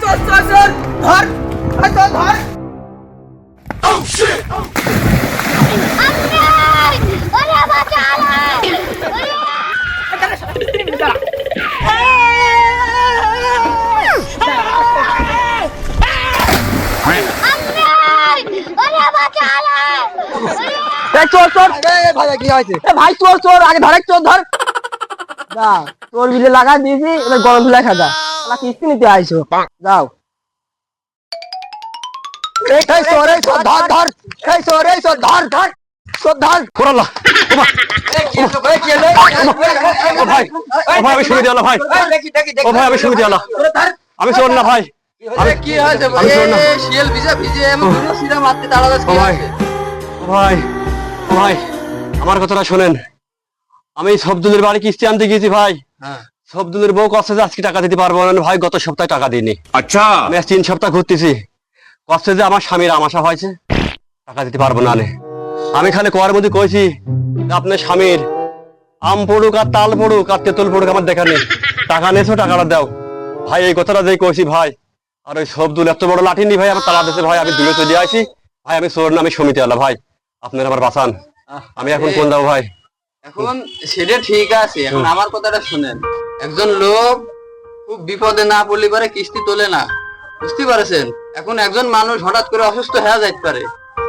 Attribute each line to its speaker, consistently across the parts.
Speaker 1: চল ধর ভাই চল ধর চোর চোর ভাই কি হয়েছে ভাই চোর চোর আগে ধরে চোর ধর যা তোর বিলে লাগা দিয়েছি এবার গরম তুলে খাজা কিস্তি নিতে আইসো যাও এই চোর এই চোর ধর ধর এই চোর ধর ধর চোর ধর
Speaker 2: কোরাল্লা ও ভাই আমি শুনে দিলাম ভাই ও ভাই আমি শুনে দিলাম আমি চোর না ভাই
Speaker 1: কি হয়েছে শিয়াল ভিজা ভিজে এমন দুটো সিরা মারতে তাড়াতাড়ি কি হয়েছে
Speaker 2: ভাই ভাই আমার কথাটা শোনেন আমি সবদুলের বাড়ি কিস্তি আনতে গিয়েছি ভাই সবদুলের বউ কষ্ট যে আজকে টাকা দিতে পারবো না ভাই গত সপ্তাহে টাকা দিইনি
Speaker 3: আচ্ছা
Speaker 2: আমি আজ 3 সপ্তাহ ঘুরতেছি কষ্ট যে আমার স্বামীর আমাশা হয়েছে টাকা দিতে পারবো না আমি খালি কোয়ার মধ্যে কইছি আপনার স্বামীর আম পড়ুক আর তাল পড়ুক আর তেঁতুল পড়ুক আমার দেখা নেই টাকা নিয়েছো টাকাটা দাও ভাই এই কথাটা যে কইছি ভাই আর ওই সবদুল এত বড় লাঠি নি ভাই আমার তালা দিয়েছে ভাই আমি দূরে চলে আসি ভাই আমি চোর না আমি সমিতি আল্লাহ ভাই আপনার আমার বাঁচান আমি এখন কোন যাবো ভাই
Speaker 1: এখন সেটা ঠিক আছে এখন আমার কথাটা শুনেন একজন লোক খুব বিপদে না পড়লে পারে কিস্তি তোলে না বুঝতে পারছেন এখন একজন মানুষ হঠাৎ করে অসুস্থ হয়ে যাইতে পারে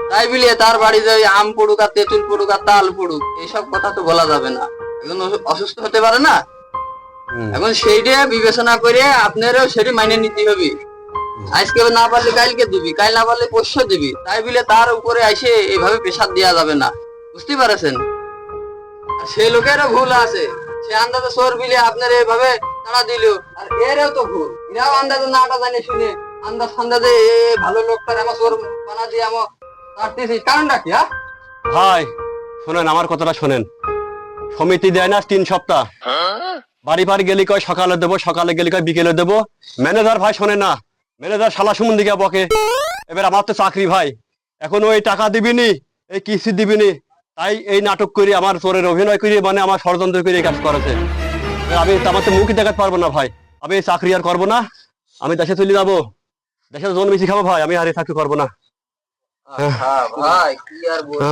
Speaker 1: তাই বিলিয়ে তার বাড়ি যাই আম পড়ুক আর তেঁতুল পড়ুক আর তাল পড়ুক এইসব কথা তো বলা যাবে না একজন অসুস্থ হতে পারে না এখন সেইটা বিবেচনা করে আপনারও সেটি মাইনে নিতে হবে আজকে না পারলে কালকে দিবি কাল না পারলে পরশু দিবি তাই বিলে তার উপরে এসে এইভাবে প্রেসার দেওয়া যাবে না বুঝতে পারছেন সেই লোকেরও ভুল আছে সে আন্দাজে চোর বিলে আপনার এইভাবে তাড়া দিল আর এরও তো ভুল এরাও আন্দাজে নাটা জানে শুনে আন্দাজ ফান্দাজে ভালো লোকটার আমার চোর বানা দিয়ে আমার কাটতেছি কারণটা কি
Speaker 2: ভাই শোনেন আমার কথাটা শোনেন সমিতি দেয় না 3 সপ্তাহ বাড়ি বাড়ি গেলি কয় সকালে দেবো সকালে গেলি কয় বিকেলে দেবো ম্যানেজার ভাই শোনে না ম্যানেজার শালা সুমন দিকে বকে এবার আমার তো চাকরি ভাই এখন ওই টাকা দিবিনি এই কিস্তি দিবিনি তাই এই নাটক করে আমার চোরের অভিনয় করে মানে আমার ষড়যন্ত্র করে কাজ করেছে আমি আমার তো মুখই দেখাতে পারবো না ভাই আমি এই চাকরি আর করবো না আমি দেশে চলে যাবো দেশে জন্মেছি খাবো ভাই আমি আর এই চাকরি করবো না
Speaker 1: ভাই কি আর বলবো